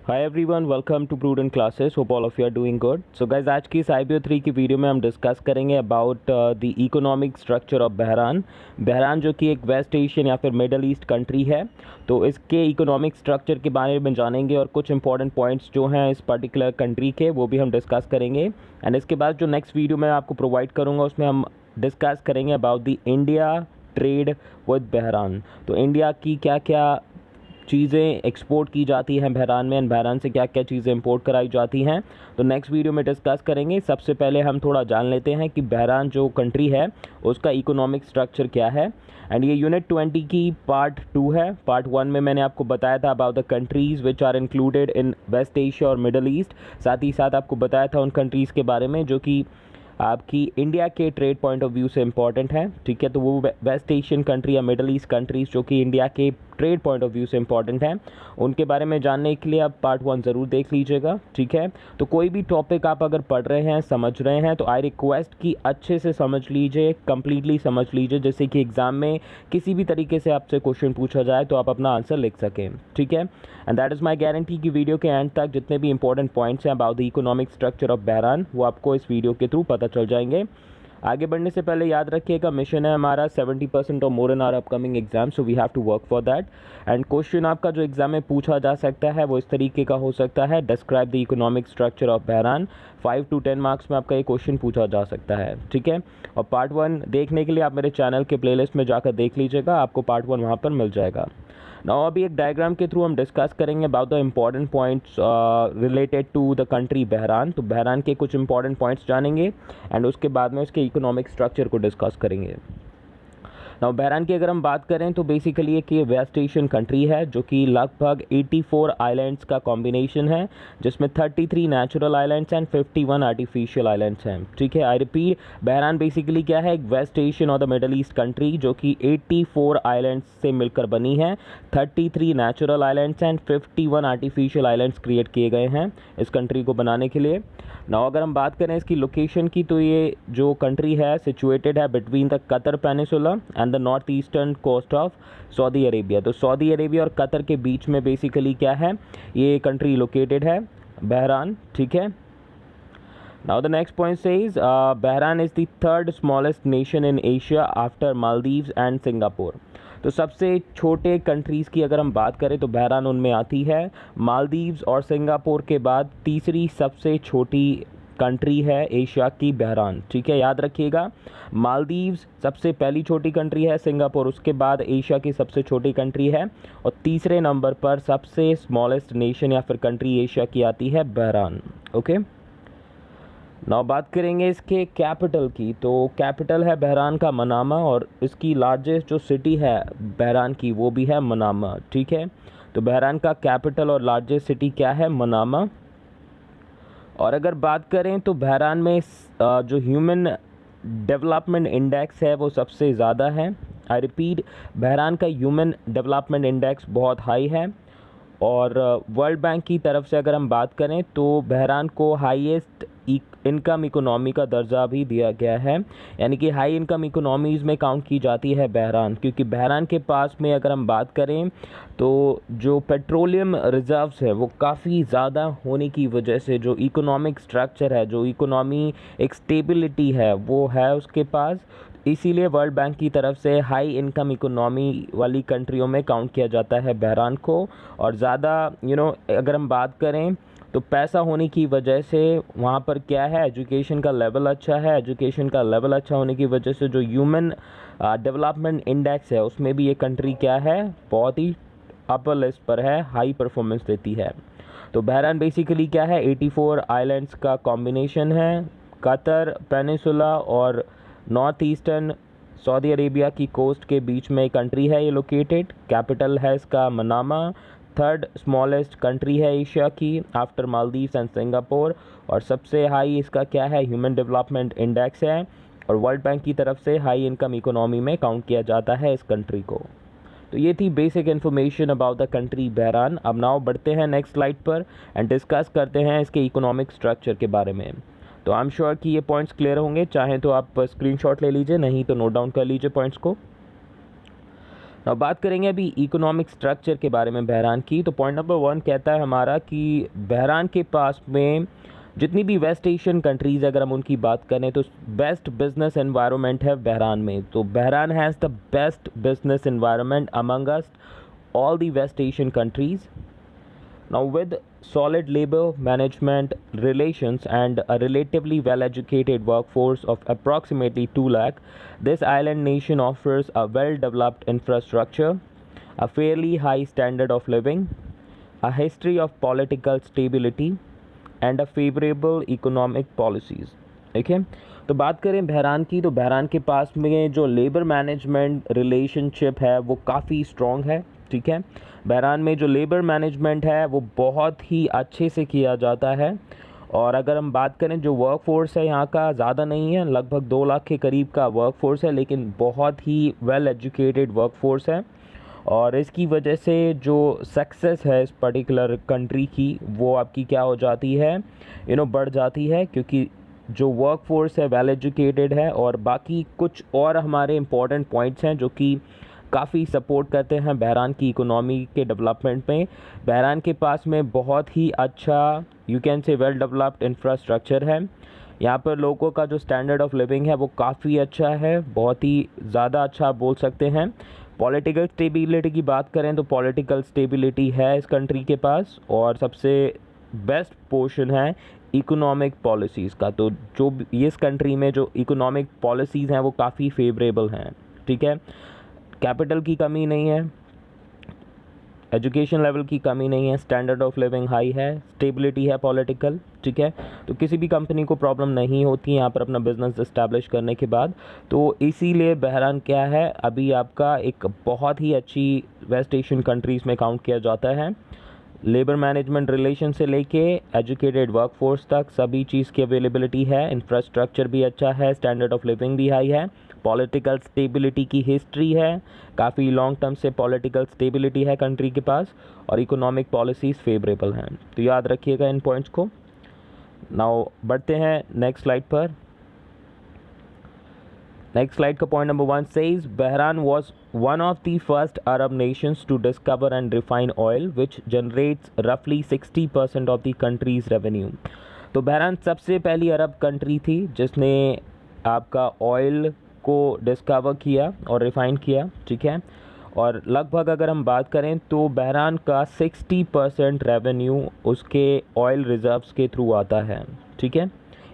Hi everyone, welcome to prudent classes. Hope all of you are doing good. So guys, आज की साइबियो 3 की video में हम discuss करेंगे about the economic structure of Bahrain. Bahrain जो कि एक वेस्ट एशियन या फिर मिडल ईस्ट कंट्री है, तो इसके इकोनॉमिक स्ट्रक्चर के बारे में जानेंगे और कुछ इंपॉर्टेंट पॉइंट्स जो हैं इस पर्टिकुलर कंट्री के वो भी हम डिस्कस करेंगे। एंड इसके बाद जो नेक्स्ट वीडियो मैं आपको प्रोवाइड करूँगा उसमें हम डिस्कस करेंगे about the India trade with Bahrain. तो इंडिया की क्या क्या चीज़ें एक्सपोर्ट की जाती हैं बहरान में, एंड बहरान से क्या क्या चीज़ें इंपोर्ट कराई जाती हैं, तो नेक्स्ट वीडियो में डिस्कस करेंगे। सबसे पहले हम थोड़ा जान लेते हैं कि बहरान जो कंट्री है उसका इकोनॉमिक स्ट्रक्चर क्या है। एंड ये यूनिट 20 की पार्ट 2 है। पार्ट 1 में मैंने आपको बताया था about the countries which are included in West Asia और मिडल ईस्ट। साथ ही साथ आपको बताया था उन कंट्रीज़ के बारे में जो कि आपकी इंडिया के ट्रेड पॉइंट ऑफ व्यू से इंपॉर्टेंट है। ठीक है, तो वो वेस्ट एशियन कंट्री या मिडल ईस्ट कंट्रीज़ जो कि इंडिया के ट्रेड पॉइंट ऑफ व्यू से इंपॉर्टेंट हैं, उनके बारे में जानने के लिए आप पार्ट 1 ज़रूर देख लीजिएगा। ठीक है, तो कोई भी टॉपिक आप अगर पढ़ रहे हैं, समझ रहे हैं, तो आई रिक्वेस्ट कि अच्छे से समझ लीजिए, कंप्लीटली समझ लीजिए, जैसे कि एग्ज़ाम में किसी भी तरीके से आपसे क्वेश्चन पूछा जाए तो आप अपना आंसर लिख सकें। ठीक है, and that is my guarantee कि वीडियो के एंड तक जितने भी इंपॉर्टेंट पॉइंट्स हैं about the economic structure of Bahrain वो आपको इस वीडियो के थ्रू पता चल जाएंगे। आगे बढ़ने से पहले याद रखिएगा, मिशन है हमारा 70% और more in our upcoming exam, so we have to work for that. And question आपका जो एग्जाम में पूछा जा सकता है वो इस तरीके का हो सकता है, describe the economic structure of Bahrain. 5 to 10 marks में आपका ये क्वेश्चन पूछा जा सकता है। ठीक है, और पार्ट 1 देखने के लिए आप मेरे चैनल के प्लेलिस्ट में जाकर देख लीजिएगा, आपको पार्ट 1 वहाँ पर मिल जाएगा। नाउ अभी एक डायग्राम के थ्रू हम डिस्कस करेंगे about the important points related to the country Bahrain. तो बहरान के कुछ इंपॉर्टेंट पॉइंट्स जानेंगे एंड उसके बाद में उसके इकोनॉमिक स्ट्रक्चर को डिस्कस करेंगे। नाउ बहरान की अगर हम बात करें तो बेसिकली एक ये वेस्ट एशियन कंट्री है जो कि लगभग 84 आइलैंड्स का कॉम्बिनेशन है, जिसमें 33 natural islands and 51 artificial islands हैं। ठीक है, आई रिपीट, बहरान बेसिकली क्या है, एक वेस्ट एशियन और द मिडल ईस्ट कंट्री जो कि 84 आइलैंड्स से मिलकर बनी है। 33 natural islands and 51 artificial islands create किए गए हैं इस कंट्री को बनाने के लिए। नाउ अगर हम बात करें इसकी लोकेशन की, तो ये जो कंट्री है सिचुएटेड है between the Qatar peninsula and the north eastern coast of Saudi Arabia. तो सऊदी अरेबिया और कतर के बीच में बेसिकली क्या है, ये कंट्री लोकेटेड है बहरान। ठीक है, now the next point says Bahrain is the third smallest nation in Asia after Maldives and Singapore. तो सबसे छोटे कंट्रीज़ की अगर हम बात करें तो बहरान उनमें आती है। मालदीव्स और सिंगापुर के बाद तीसरी सबसे छोटी कंट्री है एशिया की बहरान। ठीक है, याद रखिएगा, मालदीव्स सबसे पहली छोटी कंट्री है, सिंगापुर उसके बाद एशिया की सबसे छोटी कंट्री है, और तीसरे नंबर पर सबसे स्मॉलेस्ट नेशन या फिर कंट्री एशिया की आती है बहरान। ओके, नाउ बात करेंगे इसके कैपिटल की। तो कैपिटल है बहरान का मनामा, और इसकी लार्जेस्ट जो सिटी है बहरान की वो भी है मनामा। ठीक है, तो बहरान का कैपिटल और लार्जेस्ट सिटी क्या है, मनामा। और अगर बात करें तो बहरान में जो ह्यूमन डेवलपमेंट इंडेक्स है वो सबसे ज़्यादा है। आई रिपीट, बहरान का ह्यूमन डेवलपमेंट इंडेक्स बहुत हाई है। और वर्ल्ड बैंक की तरफ से अगर हम बात करें तो बहरान को हाईएस्ट इनकम इकोनॉमी का दर्जा भी दिया गया है, यानी कि हाई इनकम इकोनॉमीज़ में काउंट की जाती है बहरान, क्योंकि बहरान के पास में अगर हम बात करें तो जो पेट्रोलियम रिजर्व्स है वो काफ़ी ज़्यादा होने की वजह से जो इकोनॉमिक स्ट्रक्चर है, जो इकोनॉमी एक स्टेबिलिटी है वो है उसके पास। इसीलिए वर्ल्ड बैंक की तरफ से हाई इनकम इकोनॉमी वाली कंट्रियों में काउंट किया जाता है बहरान को। और ज़्यादा अगर हम बात करें तो पैसा होने की वजह से वहाँ पर क्या है, एजुकेशन का लेवल अच्छा है। एजुकेशन का लेवल अच्छा होने की वजह से जो ह्यूमन डेवलपमेंट इंडेक्स है उसमें भी ये कंट्री क्या है, बहुत ही अपर लिस्ट पर है, हाई परफॉर्मेंस देती है। तो बहरान बेसिकली क्या है, 84 आइलैंड्स का कॉम्बिनेशन है। कतर पेनिसुला और नॉर्थ ईस्टर्न सऊदी अरेबिया की कोस्ट के बीच में कंट्री है ये लोकेटेड। कैपिटल है इसका मनामा। थर्ड स्मॉलेस्ट कंट्री है एशिया की आफ्टर मालदीव्स एंड सिंगापुर। और सबसे हाई इसका क्या है, ह्यूमन डेवलपमेंट इंडेक्स है। और वर्ल्ड बैंक की तरफ से हाई इनकम इकोनॉमी में काउंट किया जाता है इस कंट्री को। तो ये थी basic information about the country Bahrain. अब नाउ बढ़ते हैं नेक्स्ट स्लाइड पर एंड डिस्कस करते हैं इसके इकोनॉमिक स्ट्रक्चर के बारे में। तो आई एम श्योर कि ये पॉइंट्स क्लियर होंगे, चाहें तो आप स्क्रीनशॉट ले लीजिए, नहीं तो नोट डाउन कर लीजिए पॉइंट्स को। अब बात करेंगे अभी इकोनॉमिक स्ट्रक्चर के बारे में बहरान की। तो पॉइंट नंबर 1 कहता है हमारा कि बहरान के पास में जितनी भी वेस्ट एशियन कंट्रीज़ अगर हम उनकी बात करें तो बेस्ट बिजनेस एनवायरनमेंट है बहरान में। तो Bahrain has the best business environment amongst all the West Asian countries. Now, with solid labor management relations and a relatively well-educated workforce of approximately 2 lakh, this island nation offers a well-developed infrastructure, a fairly high standard of living, a history of political stability, and a favorable economic policies. Okay? तो बात करें बहरान की, तो Bahrain के पास में जो labour management relationship है वो काफ़ी स्ट्रॉन्ग है। ठीक है, बहरान में जो लेबर मैनेजमेंट है वो बहुत ही अच्छे से किया जाता है। और अगर हम बात करें जो वर्क फोर्स है यहाँ का ज़्यादा नहीं है, लगभग 2 लाख के करीब का वर्क फोर्स है, लेकिन बहुत ही वेल एजुकेटेड वर्क फोर्स है। और इसकी वजह से जो सक्सेस है इस पर्टिकुलर कंट्री की वो आपकी क्या हो जाती है, बढ़ जाती है, क्योंकि जो वर्क फोर्स है वेल एजुकेटेड है। और बाकी कुछ और हमारे इम्पोर्टेंट पॉइंट्स हैं जो कि काफ़ी सपोर्ट करते हैं बहरान की इकोनॉमी के डेवलपमेंट में। बहरान के पास में बहुत ही अच्छा you can say well developed infrastructure है। यहाँ पर लोगों का जो स्टैंडर्ड ऑफ लिविंग है वो काफ़ी अच्छा है, बहुत ही ज़्यादा अच्छा बोल सकते हैं। पॉलिटिकल स्टेबिलिटी की बात करें तो पॉलिटिकल स्टेबिलिटी है इस कंट्री के पास। और सबसे बेस्ट पोर्शन है इकोनॉमिक पॉलिसीज़ का। तो जो इस कंट्री में जो इकोनॉमिक पॉलिसीज़ हैं वो काफ़ी फेवरेबल हैं। ठीक है, कैपिटल की कमी नहीं है, एजुकेशन लेवल की कमी नहीं है, स्टैंडर्ड ऑफ लिविंग हाई है, स्टेबिलिटी है पॉलिटिकल। ठीक है, तो किसी भी कंपनी को प्रॉब्लम नहीं होती यहाँ पर अपना बिजनेस इस्टेब्लिश करने के बाद। तो इसीलिए बहरान क्या है अभी आपका एक बहुत ही अच्छी वेस्ट एशियन कंट्रीज़ में काउंट किया जाता है। लेबर मैनेजमेंट रिलेशन से लेके एजुकेटेड वर्कफोर्स तक सभी चीज़ की अवेलेबिलिटी है, इंफ्रास्ट्रक्चर भी अच्छा है, स्टैंडर्ड ऑफ लिविंग भी हाई है, पॉलिटिकल स्टेबिलिटी की हिस्ट्री है, काफ़ी लॉन्ग टर्म से पॉलिटिकल स्टेबिलिटी है कंट्री के पास, और इकोनॉमिक पॉलिसीज़ फेवरेबल हैं। तो याद रखिएगा इन पॉइंट्स को। नाउ बढ़ते हैं नेक्स्ट स्लाइड पर। नेक्स्ट स्लाइड का point number 1 says Bahrain was one of the first Arab nations to discover and refine oil, which generates roughly 60% of the country's revenue. तो बहरान सबसे पहली अरब कंट्री थी जिसने आपका ऑयल को डिस्कवर किया और रिफाइन किया। ठीक है, और लगभग अगर हम बात करें तो बहरान का 60% रेवेन्यू उसके ऑयल रिजर्व्स के थ्रू आता है। ठीक है,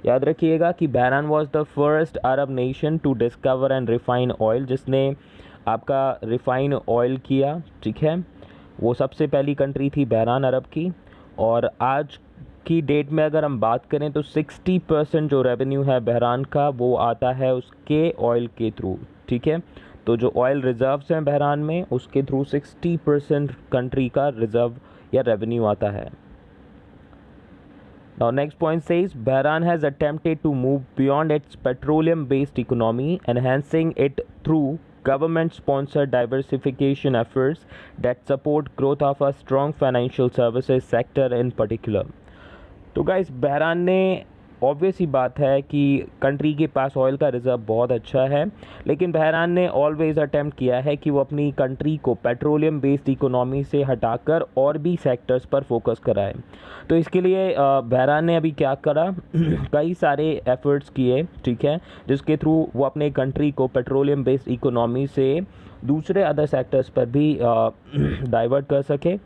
याद रखिएगा कि Bahrain was the first Arab nation to discover and refine oil, जिसने आपका रिफाइन ऑयल किया। ठीक है, वो सबसे पहली कंट्री थी बहरान अरब की। और आज की डेट में अगर हम बात करें तो 60% जो रेवेन्यू है बहरान का वो आता है उसके ऑयल के थ्रू। ठीक है, तो जो ऑयल रिजर्व्स हैं बहरान में उसके थ्रू 60% कंट्री का रिजर्व या रेवेन्यू आता है। Now next point says Bahrain has attempted to move beyond its petroleum based economy, enhancing it through government sponsored diversification efforts that support growth of a strong financial services sector in particular. तो guys बहरान ने obvious ही बात है कि country के पास oil का reserve बहुत अच्छा है, लेकिन बहरान ने ऑलवेज़ अटेम्प्ट किया है कि वो अपनी कंट्री को पेट्रोलियम बेस्ड इकोनॉमी से हटाकर और भी सेक्टर्स पर फोकस कराए। तो इसके लिए बहरान ने अभी क्या करा कई सारे एफर्ट्स किए। ठीक है, जिसके थ्रू वो अपने कंट्री को पेट्रोलियम बेस्ड इकोनॉमी से दूसरे अदर सेक्टर्स पर भी डाइवर्ट कर सके।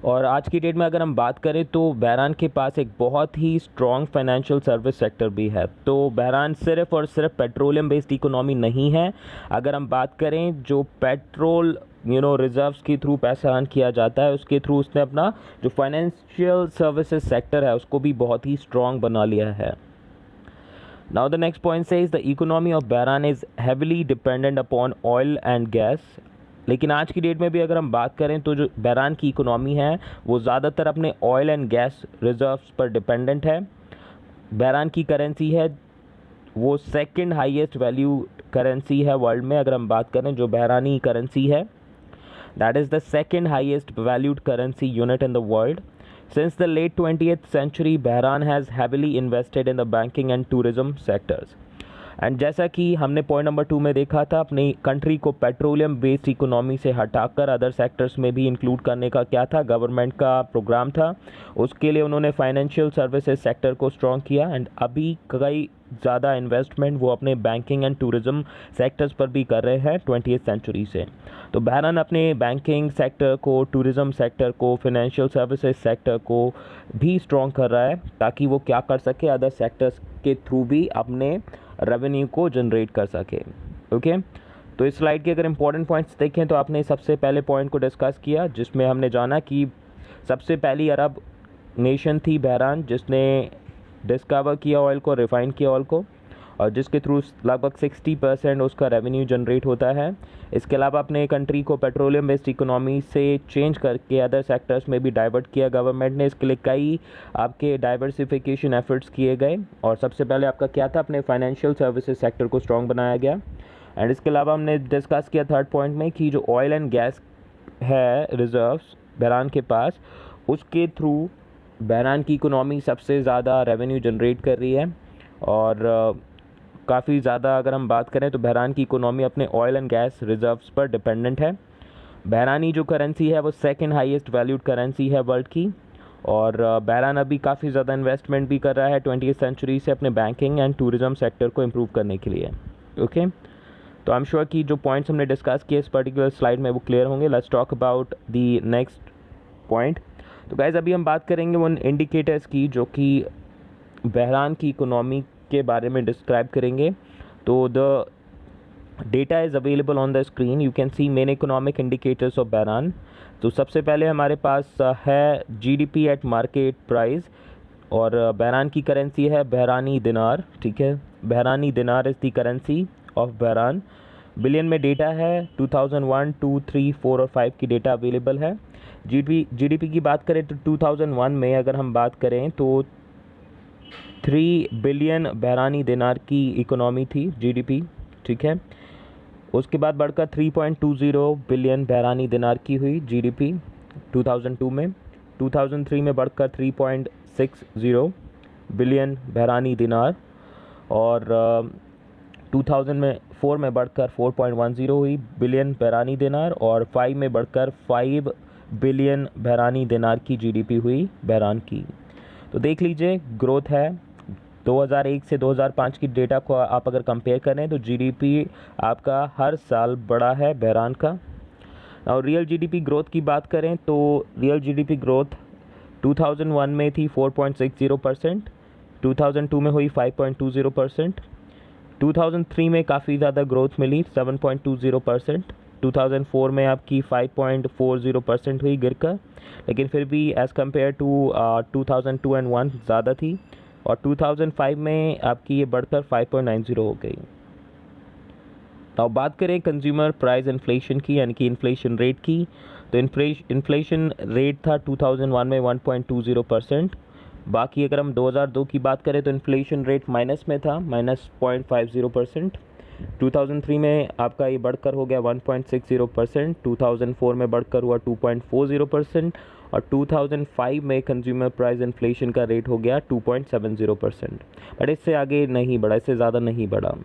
और आज की डेट में अगर हम बात करें तो बहरान के पास एक बहुत ही स्ट्रॉन्ग फाइनेंशियल सर्विस सेक्टर भी है। तो बहरान सिर्फ और सिर्फ पेट्रोलियम बेस्ड इकोनॉमी नहीं है। अगर हम बात करें जो पेट्रोल रिजर्व्स के थ्रू पैसा अर्न किया जाता है उसके थ्रू उसने अपना जो फाइनेंशियल सर्विसेज सेक्टर है उसको भी बहुत ही स्ट्रॉन्ग बना लिया है। Now the next point says the economy of Bahrain is heavily dependent upon oil and gas. लेकिन आज की डेट में भी अगर हम बात करें तो जो बहरान की इकोनॉमी है वो ज़्यादातर अपने ऑयल एंड गैस रिजर्व्स पर डिपेंडेंट है। बहरान की करेंसी है वो सेकंड हाईएस्ट वैल्यू करेंसी है वर्ल्ड में। अगर हम बात करें जो बहरानी करेंसी है that is the second highest valued currency unit in the world. Since the late 20th century, Bahrain has heavily invested in the banking and tourism sectors. And जैसा कि हमने पॉइंट नंबर 2 में देखा था, अपनी कंट्री को petroleum based economy से हटाकर अदर सेक्टर्स में भी इंक्लूड करने का क्या था, गवर्नमेंट का प्रोग्राम था। उसके लिए उन्होंने फाइनेंशियल सर्विसेज सेक्टर को स्ट्रॉन्ग किया एंड अभी कई ज़्यादा इन्वेस्टमेंट वो अपने बैंकिंग एंड टूरिज़्म सेक्टर्स पर भी कर रहे हैं 20th सेंचुरी से। तो बहरहाल अपने बैंकिंग सेक्टर को, टूरिज़्म सेक्टर को, फाइनेंशियल सर्विसेज सेक्टर को भी स्ट्रॉन्ग कर रहा है ताकि वो क्या कर सके, अदर सेक्टर्स के थ्रू भी अपने रेवेन्यू को जनरेट कर सके। ओके, तो इस स्लाइड के अगर इंपॉर्टेंट पॉइंट्स देखें तो आपने सबसे पहले पॉइंट को डिस्कस किया जिसमें हमने जाना कि सबसे पहली अरब नेशन थी बहरान जिसने डिस्कवर किया ऑयल को, रिफाइन किया ऑयल को, और जिसके थ्रू लगभग 60% उसका रेवेन्यू जनरेट होता है। इसके अलावा अपने कंट्री को पेट्रोलियम बेस्ड इकोनॉमी से चेंज करके अदर सेक्टर्स में भी डाइवर्ट किया गवर्नमेंट ने। इसके लिए कई आपके डाइवर्सिफिकेशन एफर्ट्स किए गए और सबसे पहले आपका क्या था, अपने फाइनेंशियल सर्विसेज सेक्टर को स्ट्रॉन्ग बनाया गया। एंड इसके अलावा हमने डिस्कस किया थर्ड पॉइंट में कि जो ऑयल एंड गैस है रिजर्व्स बहरान के पास, उसके थ्रू बहरान की इकोनॉमी सबसे ज़्यादा रेवेन्यू जनरेट कर रही है। और काफ़ी ज़्यादा अगर हम बात करें तो बहरान की इकोनॉमी अपने ऑयल एंड गैस रिजर्व्स पर डिपेंडेंट है। बहरानी जो करेंसी है वो सेकंड हाईएस्ट वैल्यूड करेंसी है वर्ल्ड की। और बहरान अभी काफ़ी ज़्यादा इन्वेस्टमेंट भी कर रहा है 20th सेंचुरी से अपने बैंकिंग एंड टूरिज़्म सेक्टर को इम्प्रूव करने के लिए। ओके, तो आई एम श्योर कि जो पॉइंट्स हमने डिस्कस किए इस पर्टिकुलर स्लाइड में वो क्लियर होंगे। Let's talk about the next point. तो गाइज अभी हम बात करेंगे उन इंडिकेटर्स की जो कि बहरान की इकोनॉमी के बारे में डिस्क्राइब करेंगे। तो the data is available on the screen, you can see main economic indicators of Bahrain. तो सबसे पहले हमारे पास है जीडीपी एट मार्केट प्राइस, और बहरान की करेंसी है बहरानी दिनार। ठीक है, Bahraini dinar is the currency of Bahrain. Billion में डेटा है, 2001, 2, 3, 4 और 5 की डेटा अवेलेबल है। जीडीपी की बात करें तो 2001 में अगर हम बात करें तो 3 बिलियन बहरानी दिनार की इकोनॉमी थी जीडीपी। ठीक है, उसके बाद बढ़कर 3.20 बिलियन बहरानी दिनार की हुई जीडीपी 2002 में। 2003 में बढ़कर 3.60 बिलियन बहरानी दिनार, और 2004 में बढ़कर 4.10 हुई बिलियन बहरानी दिनार, और 5 में बढ़कर 5 बिलियन बहरानी दिनार की जीडीपी हुई बहरान की। तो देख लीजिए ग्रोथ है। 2001 से 2005 की डेटा को आप अगर कंपेयर करें तो जीडीपी आपका हर साल बढ़ा है बहरान का। और रियल जीडीपी ग्रोथ की बात करें तो रियल जीडीपी ग्रोथ 2001 में थी 4.60%, 2002 में हुई 5.20%, 2003 में काफ़ी ज़्यादा ग्रोथ मिली 7.20%, 2004 में आपकी 5.40% हुई गिरकर, लेकिन फिर भी एज़ कम्पेयर टू 2002 एंड 1 ज़्यादा थी, और 2005 में आपकी ये बढ़कर 5.90 हो गई। तो बात करें कंज्यूमर प्राइस इन्फ्लेशन की, यानी कि इन्फ्लेशन रेट की, तो इन्फ्लेशन रेट था 2001 में 1.20%। बाकी अगर हम 2002 की बात करें तो इन्फ्लेशन रेट माइनस में था, -0.50%। 2003 में आपका ये बढ़कर हो गया 1.60%, 2004 में बढ़कर हुआ 2.40%, और 2005 में कंज्यूमर प्राइस इन्फ्लेशन का रेट हो गया 2.70%। बट इससे आगे नहीं बढ़ा, इससे ज़्यादा नहीं बढ़ा।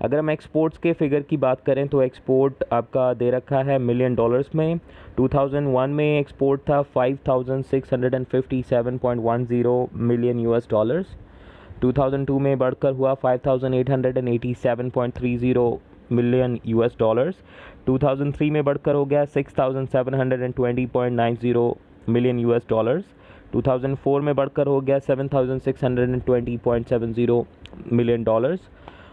अगर हम एक्सपोर्ट्स के फिगर की बात करें तो एक्सपोर्ट आपका दे रखा है मिलियन डॉलर्स में। 2001 में एक्सपोर्ट था 5657.10 मिलियन यूएस डॉलर्स। 2002 में बढ़कर हुआ 5887.30 मिलियन यूएस डॉलर्स। 2003 में बढ़कर हो गया 6720.90 मिलियन यूएस डॉलर्स। 2004 में बढ़कर हो गया 7620.70 मिलियन डॉलर्स,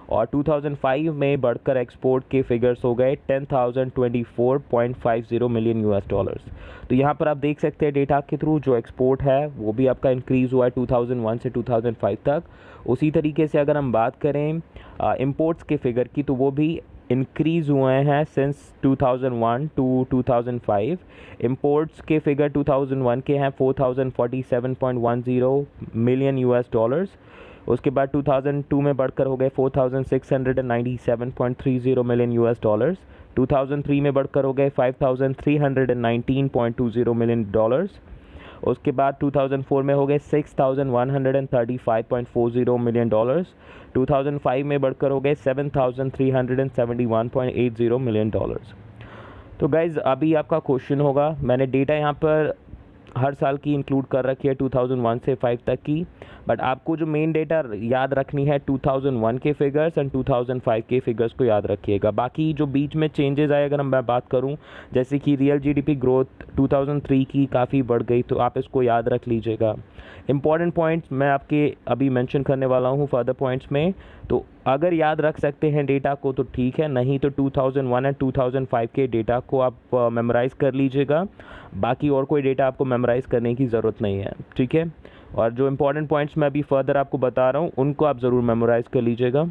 और 2005 में बढ़कर एक्सपोर्ट के फिगर्स हो गए 10,024.50 मिलियन यूएस डॉलर्स। तो यहाँ पर आप देख सकते हैं डेटा के थ्रू जो एक्सपोर्ट है वो भी आपका इंक्रीज़ हुआ है 2001 से 2005 तक। उसी तरीके से अगर हम बात करें इंपोर्ट्स के फिगर की तो वो भी इंक्रीज़ हुए हैं सिंस 2001 टू 2005। इंपोर्ट्स के फिगर 2001 के हैं 4047.10 मिलियन यूएस डॉलर्स। उसके बाद 2002 में बढ़कर हो गए 4697.30 मिलियन यूएस डॉलर्स। 2003 में बढ़कर हो गए 5319.20 मिलियन डॉलर्स। उसके बाद 2004 में हो गए $6,135.40 मिलियन, 2005 में बढ़कर हो गए $7,371.80 मिलियन। तो गाइज़ अभी आपका क्वेश्चन होगा, मैंने डेटा यहाँ पर हर साल की इंक्लूड कर रखी है 2001 से 5 तक की, बट आपको जो मेन डेटा याद रखनी है 2001 के फिगर्स एंड 2005 के फिगर्स को याद रखिएगा। बाकी जो बीच में चेंजेस आए अगर मैं बात करूं, जैसे कि रियल जीडीपी ग्रोथ 2003 की काफ़ी बढ़ गई, तो आप इसको याद रख लीजिएगा। इंपॉर्टेंट पॉइंट्स मैं आपके अभी मेंशन करने वाला हूं फर्दर पॉइंट्स में, तो अगर याद रख सकते हैं डेटा को तो ठीक है, नहीं तो 2001 एंड 2005 के डेटा को आप मेमोराइज़ कर लीजिएगा। बाकी और कोई डेटा आपको मेमोराइज़ करने की ज़रूरत नहीं है, ठीक है। और जो इंपॉर्टेंट पॉइंट्स मैं अभी फर्दर आपको बता रहा हूँ उनको आप ज़रूर मेमोराइज़ कर लीजिएगा,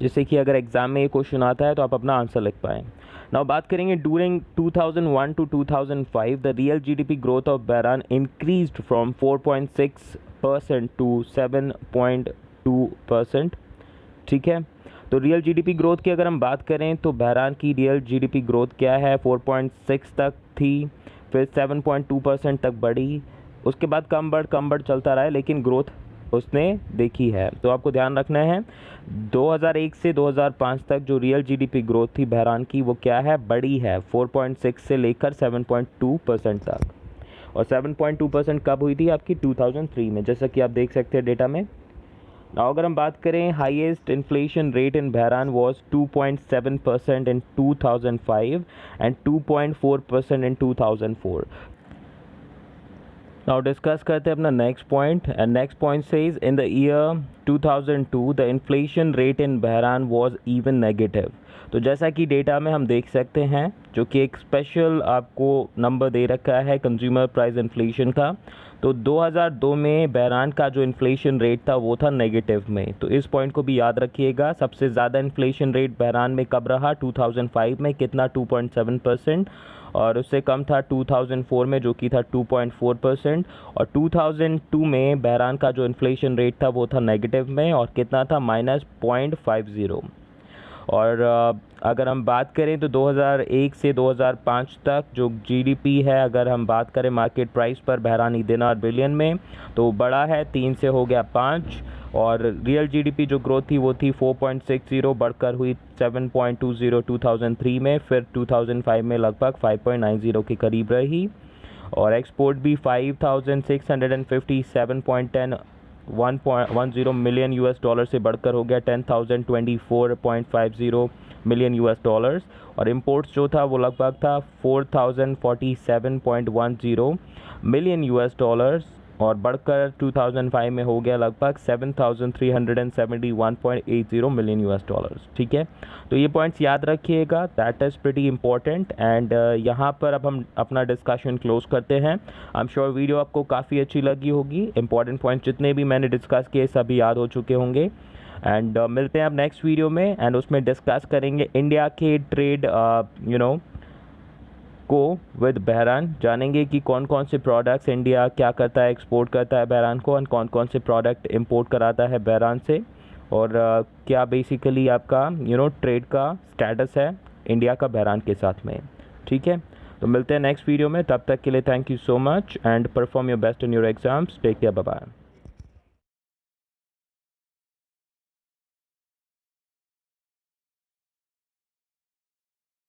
जिससे कि अगर एग्ज़ाम में ये क्वेश्चन आता है तो आप अपना आंसर लिख पाएँ। नाउ बात करेंगे during 2001 to 2005 the real GDP growth of Bahrain increased from 4.6% to 7.2%, ठीक है। तो रियल जीडीपी ग्रोथ की अगर हम बात करें तो बहरान की रियल जीडीपी ग्रोथ क्या है, 4.6 तक थी, फिर 7.2% तक बढ़ी, उसके बाद कम बढ़ चलता रहा है, लेकिन ग्रोथ उसने देखी है। तो आपको ध्यान रखना है 2001 से 2005 तक जो रियल जीडीपी ग्रोथ थी बहरान की वो क्या है, बड़ी है, 4.6 से लेकर 7.2% तक। और 7.2% कब हुई थी आपकी, 2003 में, जैसा कि आप देख सकते हैं डेटा में। नाउ अगर हम बात करें highest inflation rate in Bahrain was 2.7% in 2005 and 2.4% in 2004। Now discuss करते हैं अपना next point, and next point says in the year 2002 the inflation rate in Bahrain was even negative. तो जैसा कि डेटा में हम देख सकते हैं, जो कि एक स्पेशल आपको नंबर दे रखा है कंज्यूमर प्राइस इन्फ्लेशन का, तो 2002 में बहरान का जो इन्फ्लेशन रेट था वो था नेगेटिव में। तो इस पॉइंट को भी याद रखिएगा। सबसे ज़्यादा इन्फ्लेशन रेट बहरान में कब रहा, 2005 में, कितना, 2.7%, और उससे कम था 2004 में जो कि था 2.4%, और 2002 में बहरान का जो इन्फ्लेशन रेट था वो था नेगेटिव में, और कितना था, -0.50। और अगर हम बात करें तो 2001 से 2005 तक जो जीडीपी है, अगर हम बात करें मार्केट प्राइस पर बहरानी दिनार बिलियन में, तो बढ़ा है, 3 से हो गया 5, और रियल जीडीपी जो ग्रोथ थी वो थी 4.60, बढ़कर हुई 7.20 2003 में, फिर 2005 में लगभग 5.90 के करीब रही। और एक्सपोर्ट भी 5,657.10 मिलियन $10 से बढ़कर हो गया 10,024.50 मिलियन $, और इम्पोर्ट्स जो था वो लगभग था 4,047.10 मिलियन $, और बढ़कर 2005 में हो गया लगभग 7,371.80 मिलियन $, ठीक है। तो ये पॉइंट्स याद रखिएगा, that is pretty important. And यहाँ पर अब हम अपना डिस्कशन क्लोज करते हैं। आई एम श्योर वीडियो आपको काफ़ी अच्छी लगी होगी, इंपॉर्टेंट पॉइंट्स जितने भी मैंने डिस्कस किए सभी याद हो चुके होंगे। एंड मिलते हैं अब नेक्स्ट वीडियो में, एंड उसमें डिस्कस करेंगे इंडिया के ट्रेड को विद बहरान, जानेंगे कि कौन कौन से प्रोडक्ट्स इंडिया क्या करता है, एक्सपोर्ट करता है बहरान को, और कौन कौन से प्रोडक्ट इंपोर्ट कराता है बहरान से, और क्या बेसिकली आपका ट्रेड का स्टेटस है इंडिया का बहरान के साथ में, ठीक है। तो मिलते हैं नेक्स्ट वीडियो में, तब तक के लिए thank you so much and perform your best in your exams, take care, bye bye.